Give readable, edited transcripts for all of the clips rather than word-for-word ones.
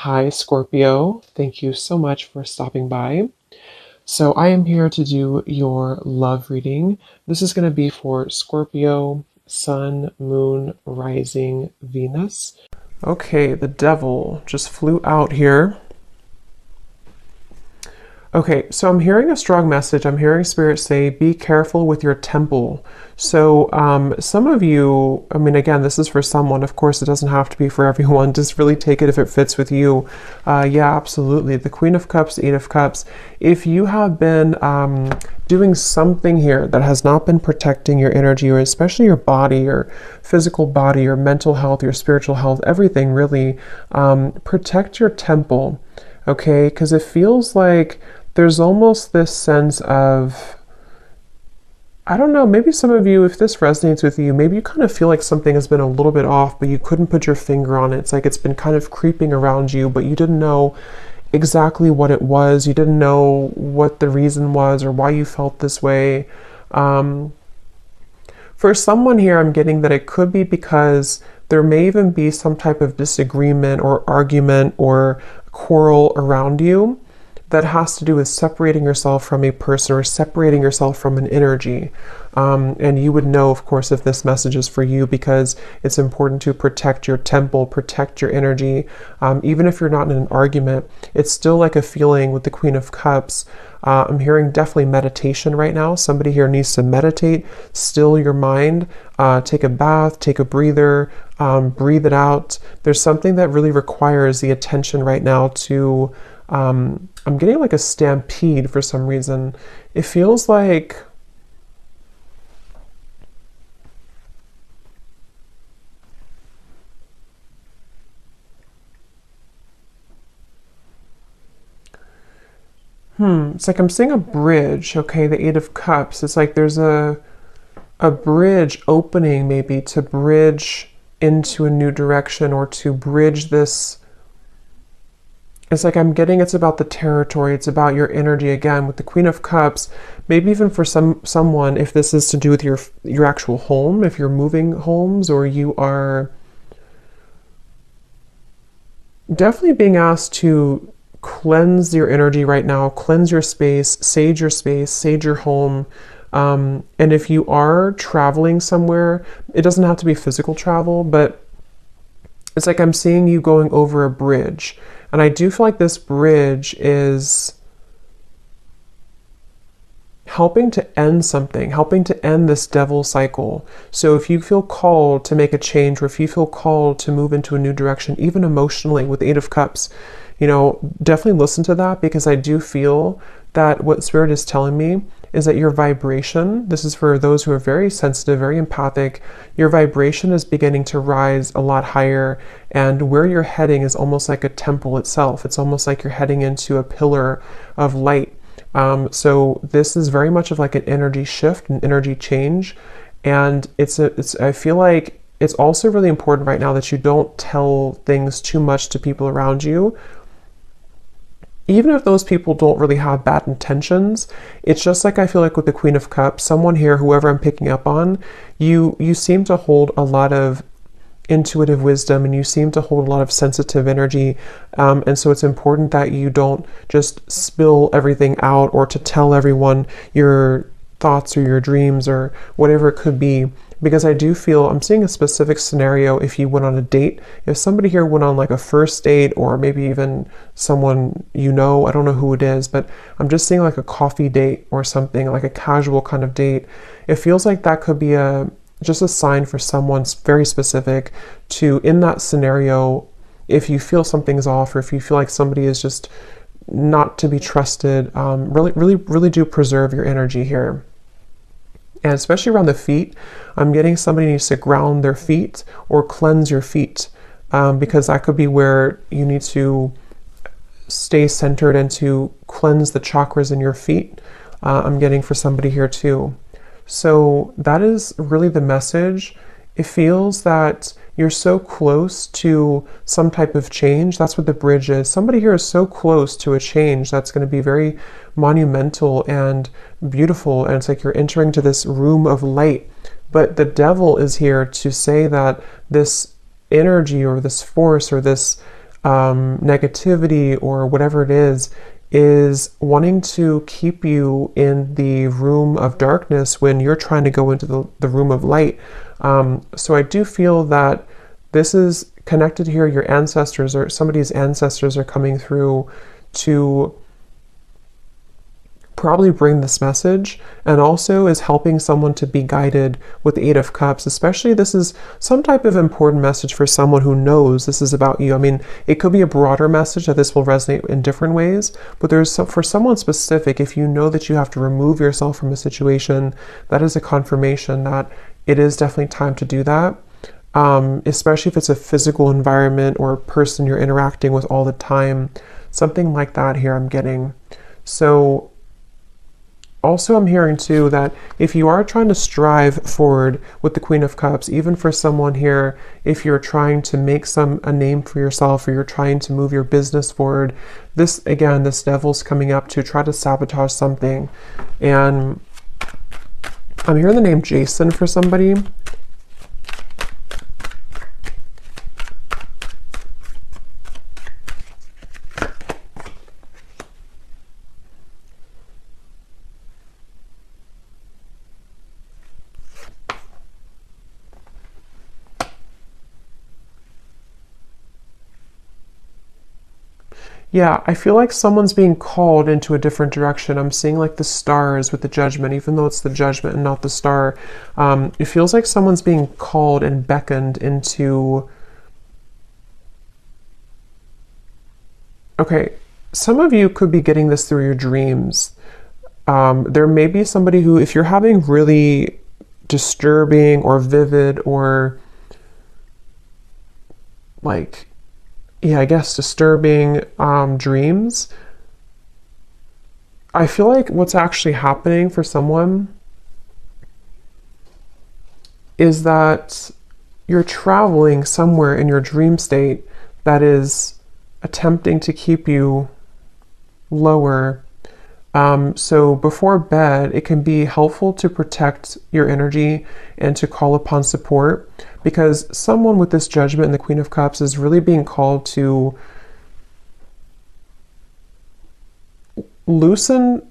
Hi, Scorpio. Thank you so much for stopping by. So, I am here to do your love reading. This is going to be for Scorpio, Sun, Moon, Rising, Venus. Okay, the devil just flew out here. Okay, so I'm hearing a strong message. I'm hearing Spirit say, be careful with your temple. So, some of you, I mean, again, this is for someone. Of course, it doesn't have to be for everyone. Just really take it if it fits with you. Yeah, absolutely. The Queen of Cups, Eight of Cups. If you have been doing something here that has not been protecting your energy, or especially your body, your physical body, your mental health, your spiritual health, everything really, protect your temple. Okay, because it feels like there's almost this sense of, I don't know, maybe some of you, if this resonates with you, maybe you kind of feel like something has been a little bit off, but you couldn't put your finger on it. It's like it's been kind of creeping around you, but you didn't know exactly what it was. You didn't know what the reason was or why you felt this way. For someone here, I'm getting that it could be because there may even be some type of disagreement or argument or quarrel around you that has to do with separating yourself from a person or separating yourself from an energy. And you would know, of course, if this message is for you, because it's important to protect your temple, protect your energy. Even if you're not in an argument, it's still like a feeling with the Queen of Cups. I'm hearing definitely meditation right now. Somebody here needs to meditate, still your mind, take a bath, take a breather, breathe it out. There's something that really requires the attention right now to, I'm getting like a stampede for some reason. It feels like it's like I'm seeing a bridge, okay, the Eight of Cups. It's like there's a bridge opening, maybe to bridge into a new direction, or to bridge this. It's like I'm getting it's about the territory, it's about your energy again with the Queen of Cups. Maybe even for someone, if this is to do with your actual home, if you're moving homes, or you are definitely being asked to cleanse your energy right now, cleanse your space, sage your home. And if you are traveling somewhere, it doesn't have to be physical travel, but it's like I'm seeing you going over a bridge. And I do feel like this bridge is helping to end something, helping to end this devil cycle. So if you feel called to make a change, or if you feel called to move into a new direction, even emotionally with the Eight of Cups, definitely listen to that, because I do feel that what Spirit is telling me is that your vibration, this is for those who are very sensitive, very empathic, your vibration is beginning to rise a lot higher, and where you're heading is almost like a temple itself. It's almost like you're heading into a pillar of light. So this is very much of like an energy shift, an energy change, and I feel like it's also really important right now that you don't tell things too much to people around you. Even if those people don't really have bad intentions, it's just like I feel like with the Queen of Cups, someone here, whoever I'm picking up on, you seem to hold a lot of intuitive wisdom, and you seem to hold a lot of sensitive energy. And so it's important that you don't just spill everything out, or to tell everyone your thoughts or your dreams or whatever it could be. Because I do feel, I'm seeing a specific scenario if you went on a date. If somebody here went on like a first date, or maybe even someone I don't know who it is, but I'm just seeing like a coffee date or something, like a casual kind of date. It feels like that could be just a sign for someone very specific to, in that scenario, if you feel something's off, or if you feel like somebody is just not to be trusted, really do preserve your energy here. And especially around the feet, I'm getting somebody needs to ground their feet or cleanse your feet, because that could be where you need to stay centered and to cleanse the chakras in your feet. I'm getting for somebody here too. So that is really the message. It feels that you're so close to some type of change. That's what the bridge is. Somebody here is so close to a change that's going to be very monumental and beautiful. And it's like you're entering to this room of light. But the devil is here to say that this energy or this force or this negativity or whatever it is wanting to keep you in the room of darkness when you're trying to go into the room of light. So I do feel that this is connected here. Your ancestors or somebody's ancestors are coming through to probably bring this message, and also is helping someone to be guided with the Eight of Cups. Especially this is some type of important message for someone who knows this is about you. I mean, it could be a broader message that this will resonate in different ways, but for someone specific, if you know that you have to remove yourself from a situation, that is a confirmation that it is definitely time to do that. Especially if it's a physical environment or a person you're interacting with all the time, something like that here I'm getting. So also, I'm hearing too that if you are trying to strive forward with the Queen of Cups, even for someone here, if you're trying to make a name for yourself, or you're trying to move your business forward, this devil's coming up to try to sabotage something. And I'm hearing the name Jason for somebody. Yeah, I feel like someone's being called into a different direction. I'm seeing like the stars with the Judgment, even though it's the Judgment and not the star. It feels like someone's being called and beckoned into... Okay, some of you could be getting this through your dreams. There may be somebody who, if you're having really disturbing or vivid or like... yeah, I guess disturbing dreams, I feel like what's actually happening for someone is that you're traveling somewhere in your dream state that is attempting to keep you lower. So before bed, it can be helpful to protect your energy and to call upon support, because someone with this Judgment and the Queen of Cups is really being called to loosen,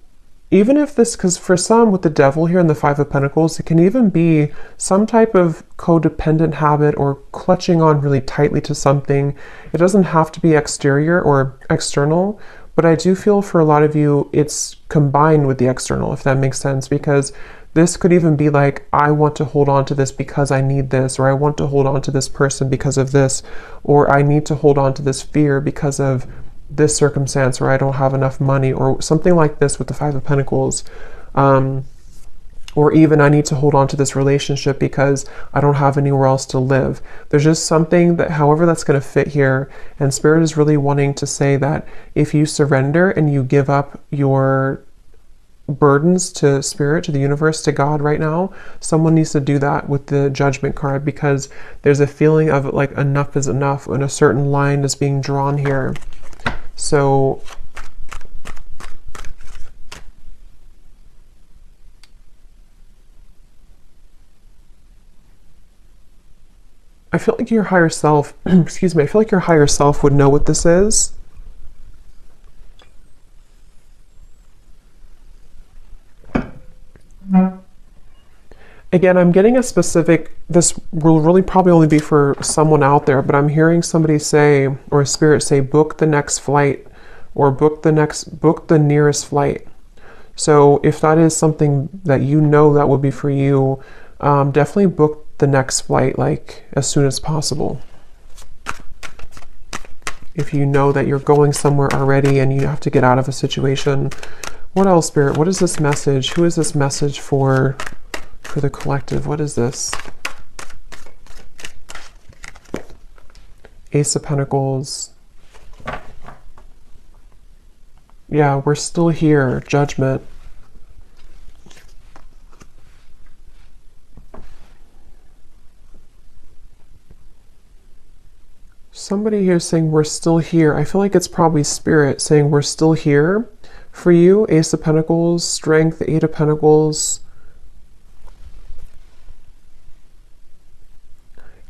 even if this, because for some with the Devil here and the Five of Pentacles, it can even be some type of codependent habit or clutching on really tightly to something. It doesn't have to be exterior or external, but I do feel for a lot of you, it's combined with the external, if that makes sense, because this could even be like, I want to hold on to this because I need this, or I want to hold on to this person because of this, or I need to hold on to this fear because of this circumstance, or I don't have enough money, or something like this with the Five of Pentacles. Or even I need to hold on to this relationship because I don't have anywhere else to live. There's just something that, however that's going to fit here, and Spirit is really wanting to say that if you surrender and you give up your burdens to Spirit, to the universe, to God right now, someone needs to do that with the Judgment card, because there's a feeling of like enough is enough and a certain line is being drawn here. So I feel like your higher self, excuse me, I feel like your higher self would know what this is. Again, I'm getting a specific, this will really probably only be for someone out there, but I'm hearing somebody say, or Spirit say, book the next flight, or book the nearest flight. So if that is something that you know that would be for you, definitely book the next flight like as soon as possible. If you know that you're going somewhere already and you have to get out of a situation. What else, Spirit? What is this message? Who is this message for the collective? What is this? Ace of Pentacles. Yeah, we're still here. Judgment. Somebody here saying we're still here. I feel like it's probably Spirit saying we're still here for you. Ace of Pentacles, Strength, Eight of Pentacles.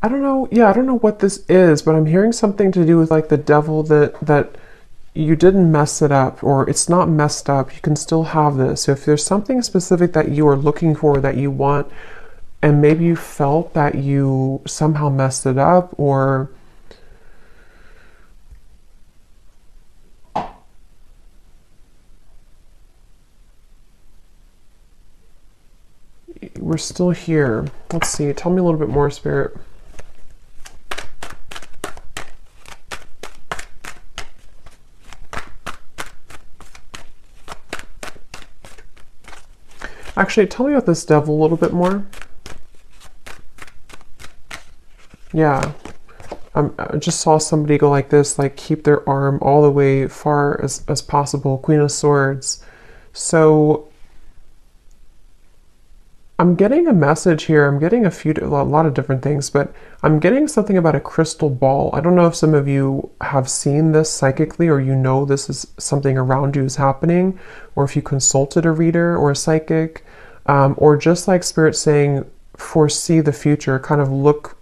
I don't know. Yeah, I don't know what this is, but I'm hearing something to do with like the devil, that you didn't mess it up, or it's not messed up. You can still have this. So if there's something specific that you are looking for, that you want, and maybe you felt that you somehow messed it up, or we're still here. Let's see. Tell me a little bit more, Spirit. Actually, tell me about this devil a little bit more. Yeah. I just saw somebody go like this, like keep their arm all the way far as possible. Queen of Swords. So I'm getting a message here. I'm getting a lot of different things, but I'm getting something about a crystal ball. I don't know if some of you have seen this psychically, or you know this is something around you is happening, or if you consulted a reader or a psychic, or just like Spirit saying, foresee the future, kind of look,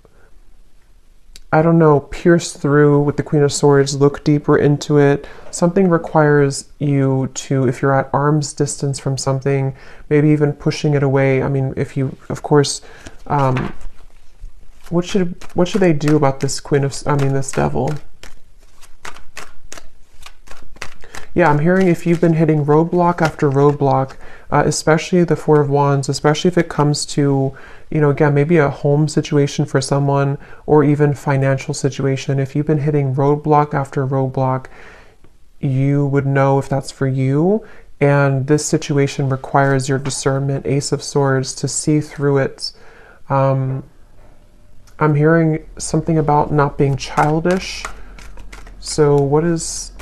I don't know, pierce through with the Queen of Swords, look deeper into it. Something requires you to, if you're at arm's distance from something, maybe even pushing it away. I mean, if you, of course, what should they do about this this devil? Yeah, I'm hearing if you've been hitting roadblock after roadblock, especially the Four of Wands, especially if it comes to, you know, again, maybe a home situation for someone, or even financial situation. If you've been hitting roadblock after roadblock, you would know if that's for you. And this situation requires your discernment, Ace of Swords, to see through it. I'm hearing something about not being childish. So what is...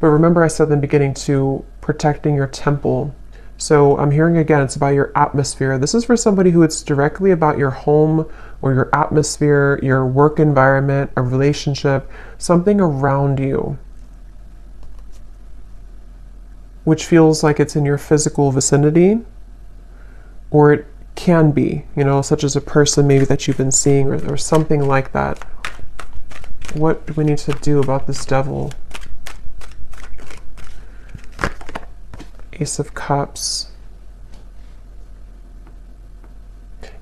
But remember I said in the beginning to protecting your temple. So I'm hearing again, it's about your atmosphere. This is for somebody who it's directly about your home or your atmosphere, your work environment, a relationship, something around you, which feels like it's in your physical vicinity, or it can be, you know, such as a person maybe that you've been seeing, or something like that. What do we need to do about this devil? Ace of Cups.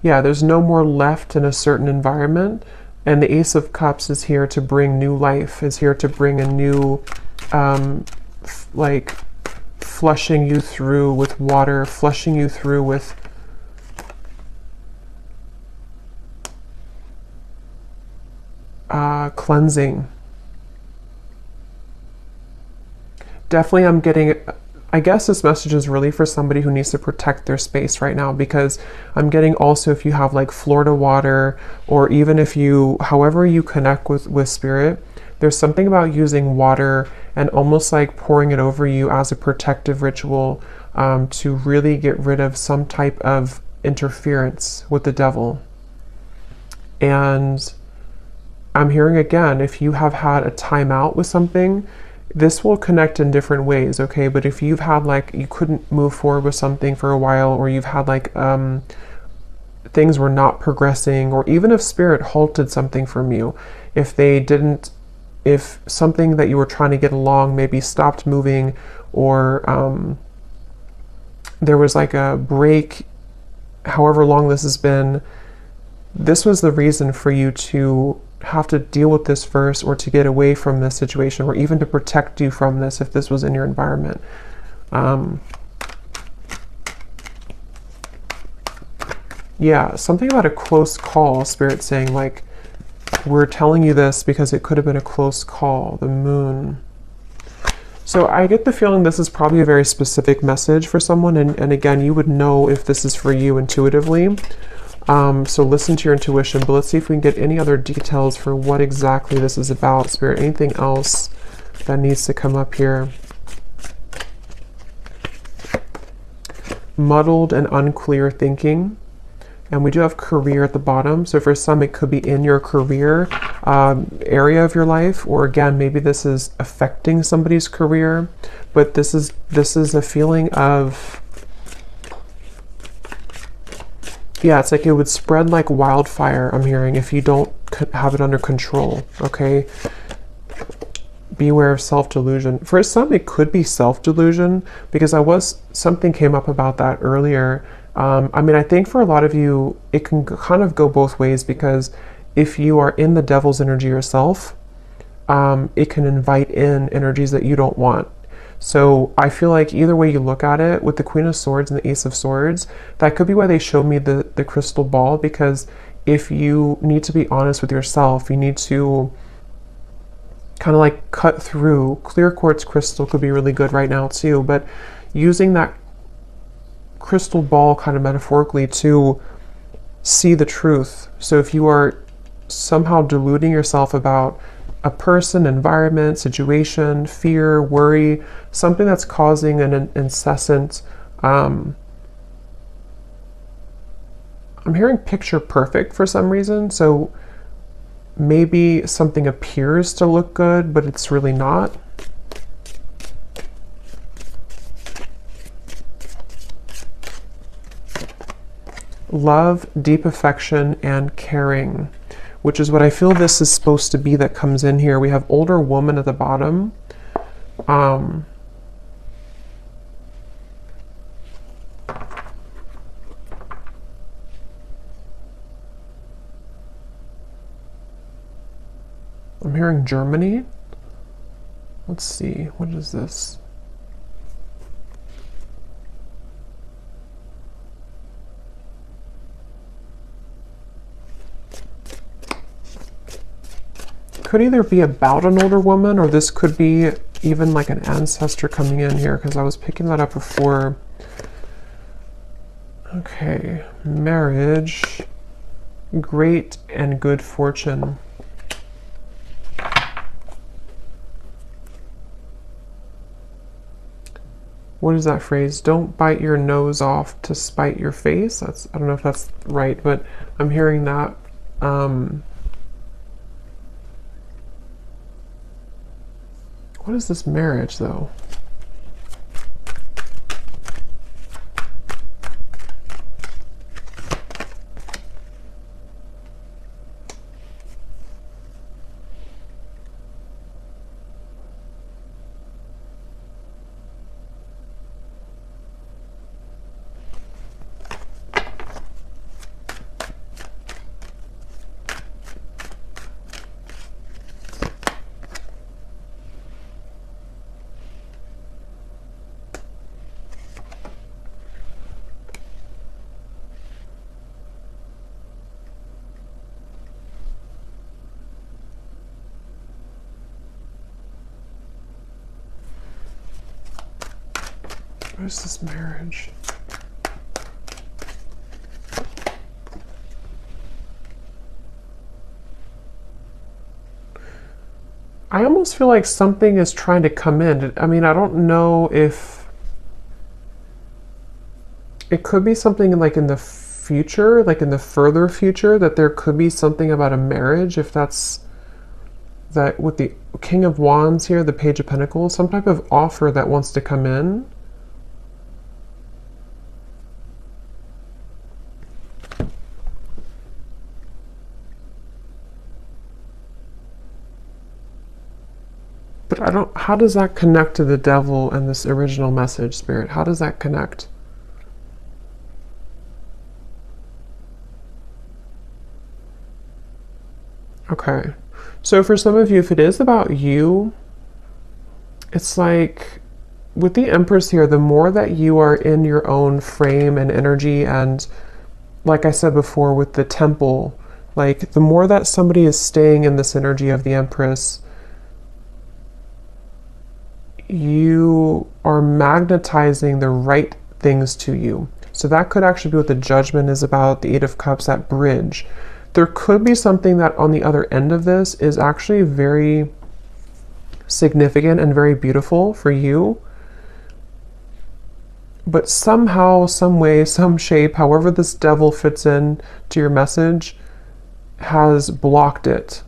Yeah, there's no more left in a certain environment, and the Ace of Cups is here to bring new life, is here to bring a new, like flushing you through with water, flushing you through with cleansing. Definitely I'm getting... I guess this message is really for somebody who needs to protect their space right now, because I'm getting also if you have like Florida water, or even if you, however you connect with Spirit, there's something about using water and almost like pouring it over you as a protective ritual, to really get rid of some type of interference with the devil. And I'm hearing again, if you have had a timeout with something, this will connect in different ways, okay? But if you've had like, you couldn't move forward with something for a while, or you've had like, things were not progressing, or even if Spirit halted something from you, if something that you were trying to get along maybe stopped moving, or there was like a break, however long this has been, this was the reason for you to have to deal with this first, or to get away from this situation, or even to protect you from this if this was in your environment. Yeah, something about a close call, Spirit saying like, we're telling you this because it could have been a close call, the Moon. So I get the feeling this is probably a very specific message for someone, and again, you would know if this is for you intuitively. So listen to your intuition, but let's see if we can get any other details for what exactly this is about, Spirit. Anything else that needs to come up here? Muddled and unclear thinking. And we do have career at the bottom. So for some, it could be in your career area of your life, or again, maybe this is affecting somebody's career, but this is a feeling of Yeah, it's like it would spread like wildfire, I'm hearing, if you don't have it under control, okay? Beware of self-delusion. For some, it could be self-delusion, because something came up about that earlier. I mean, I think for a lot of you, it can kind of go both ways, because if you are in the devil's energy yourself, it can invite in energies that you don't want. So I feel like either way you look at it, with the Queen of Swords and the Ace of Swords, that could be why they showed me the crystal ball, because if you need to be honest with yourself, you need to kind of like cut through. Clear quartz crystal could be really good right now too, but using that crystal ball kind of metaphorically to see the truth. So if you are somehow deluding yourself about a person, environment, situation, fear, worry, something that's causing an incessant, I'm hearing picture perfect for some reason. So maybe something appears to look good, but it's really not. Love, deep affection, and caring, which is what I feel this is supposed to be that comes in here. We have older woman at the bottom. I'm hearing Germany. Let's see, what is this? Could either be about an older woman, or this could be even like an ancestor coming in here, because I was picking that up before. Okay, marriage, great and good fortune. What is that phrase? Don't bite your nose off to spite your face. I don't know if that's right, but I'm hearing that. What is this marriage, though? What is this marriage? I almost feel like something is trying to come in. I mean, I don't know if it could be something like in the future, like in the further future, that there could be something about a marriage, if that's that with the King of Wands here, the Page of Pentacles, some type of offer that wants to come in. But I don't, how does that connect to the devil and this original message, Spirit? How does that connect? Okay. So for some of you, if it is about you, it's like with the Empress here, the more that you are in your own frame and energy, and like I said before with the Temple, like the more that somebody is staying in this energy of the Empress, you are magnetizing the right things to you. So that could actually be what the Judgment is about, the Eight of Cups, that bridge. There could be something that on the other end of this is actually very significant and very beautiful for you. But somehow, some way, some shape, however this devil fits in to your message, has blocked it.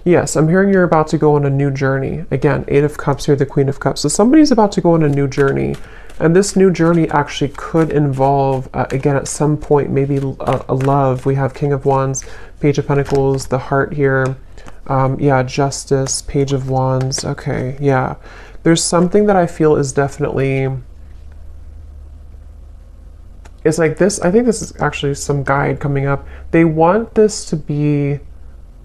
Yes, I'm hearing you're about to go on a new journey. Again, Eight of Cups here, the Queen of Cups. So somebody's about to go on a new journey. And this new journey actually could involve, again, at some point, maybe a love. We have King of Wands, Page of Pentacles, the Heart here. Yeah, Justice, Page of Wands. Okay, yeah. There's something that I feel is definitely... It's like this. I think this is actually some guide coming up. They want this to be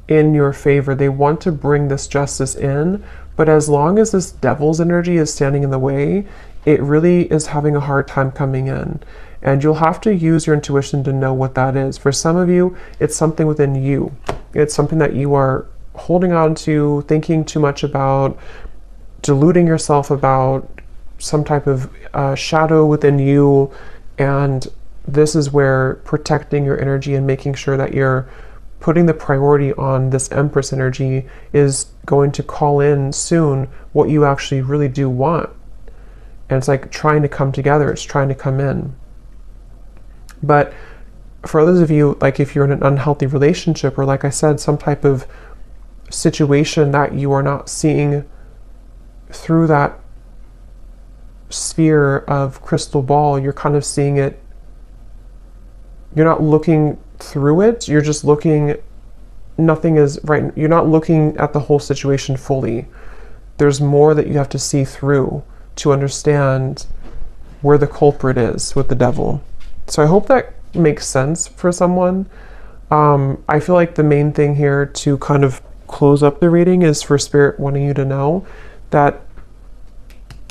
in your favor. They want to bring this justice in, but as long as this devil's energy is standing in the way, it really is having a hard time coming in. And you'll have to use your intuition to know what that is. For some of you, it's something within you. It's something that you are holding on to, thinking too much about, deluding yourself about, some type of shadow within you. And this is where protecting your energy and making sure that you're putting the priority on this Empress energy is going to call in soon what you actually really do want. And it's like trying to come together. It's trying to come in. But for others of you, like if you're in an unhealthy relationship, or like I said, some type of situation that you are not seeing through that sphere of crystal ball, you're kind of seeing it, you're not looking through it, you're just looking, nothing is right, you're not looking at the whole situation fully. There's more that you have to see through to understand where the culprit is with the devil. So I hope that makes sense for someone. I feel like the main thing here to kind of close up the reading is for Spirit wanting you to know that,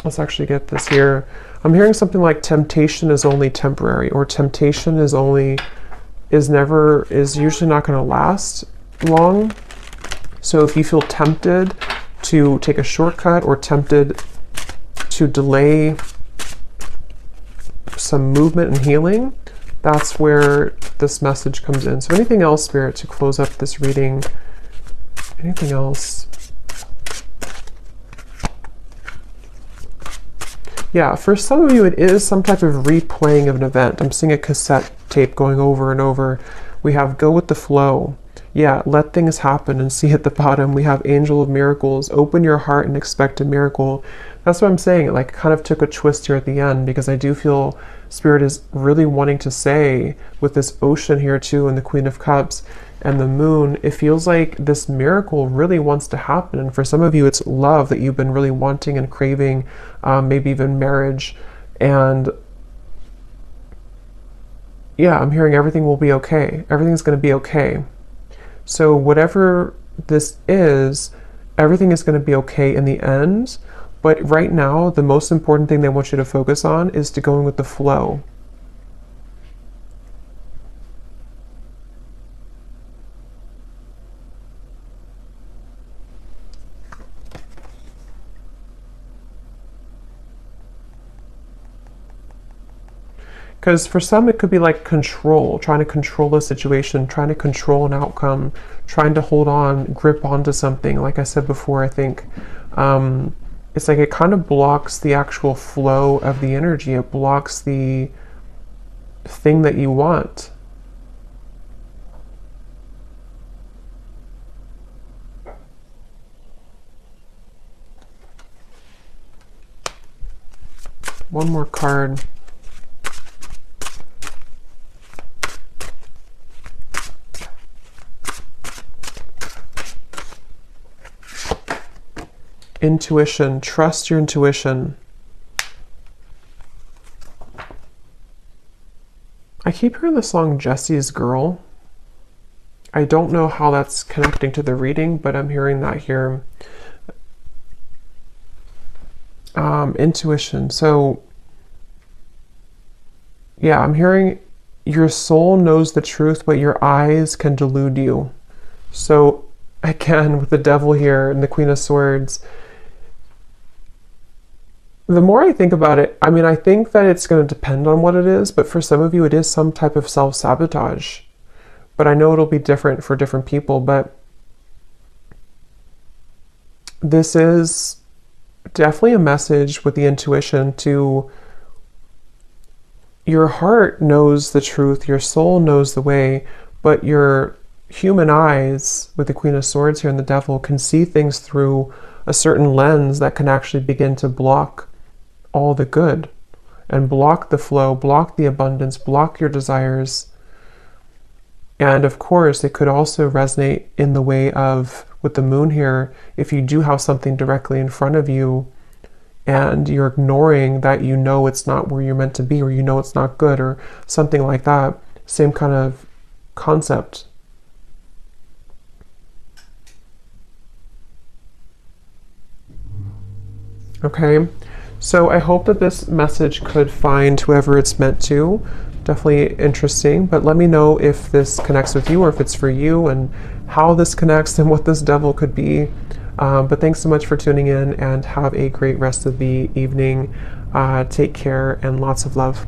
let's actually get this here. I'm hearing something like temptation is only temporary, or temptation is usually not going to last long. So if you feel tempted to take a shortcut or tempted to delay some movement and healing, that's where this message comes in. So anything else, Spirit, to close up this reading? Anything else? Yeah, for some of you, it is some type of replaying of an event. I'm seeing a cassette tape going over and over. We have go with the flow. Yeah, let things happen and see at the bottom. We have Angel of Miracles. Open your heart and expect a miracle. That's what I'm saying. It like kind of took a twist here at the end, because I do feel Spirit is really wanting to say with this ocean here too, and the Queen of Cups and the Moon, it feels like this miracle really wants to happen. And for some of you, it's love that you've been really wanting and craving, maybe even marriage. And yeah, I'm hearing everything will be okay. Everything's going to be okay. So whatever this is, everything is going to be okay in the end. But right now, the most important thing they want you to focus on is to going with the flow. Because for some, it could be like control, trying to control a situation, trying to control an outcome, trying to hold on, grip onto something. Like I said before, I think it's like it kind of blocks the actual flow of the energy. It blocks the thing that you want. One more card. Intuition. Trust your intuition. I keep hearing the song Jesse's Girl. I don't know how that's connecting to the reading, but I'm hearing that here. Intuition. So yeah, I'm hearing your soul knows the truth, but your eyes can delude you. So again, with the devil here and the Queen of Swords, the more I think about it, I mean, I think that it's going to depend on what it is, but for some of you, it is some type of self-sabotage. But I know it'll be different for different people, but this is definitely a message with the intuition to your heart knows the truth, your soul knows the way, but your human eyes, with the Queen of Swords here and the Devil, can see things through a certain lens that can actually begin to block all the good and block the flow, block the abundance, block your desires. And of course, it could also resonate in the way of, with the moon here, if you do have something directly in front of you and you're ignoring that, you know it's not where you're meant to be, or you know it's not good, or something like that. Same kind of concept. Okay, so I hope that this message could find whoever it's meant to. Definitely interesting, but let me know if this connects with you, or if it's for you, and how this connects and what this devil could be. But thanks so much for tuning in, and have a great rest of the evening. Take care and lots of love.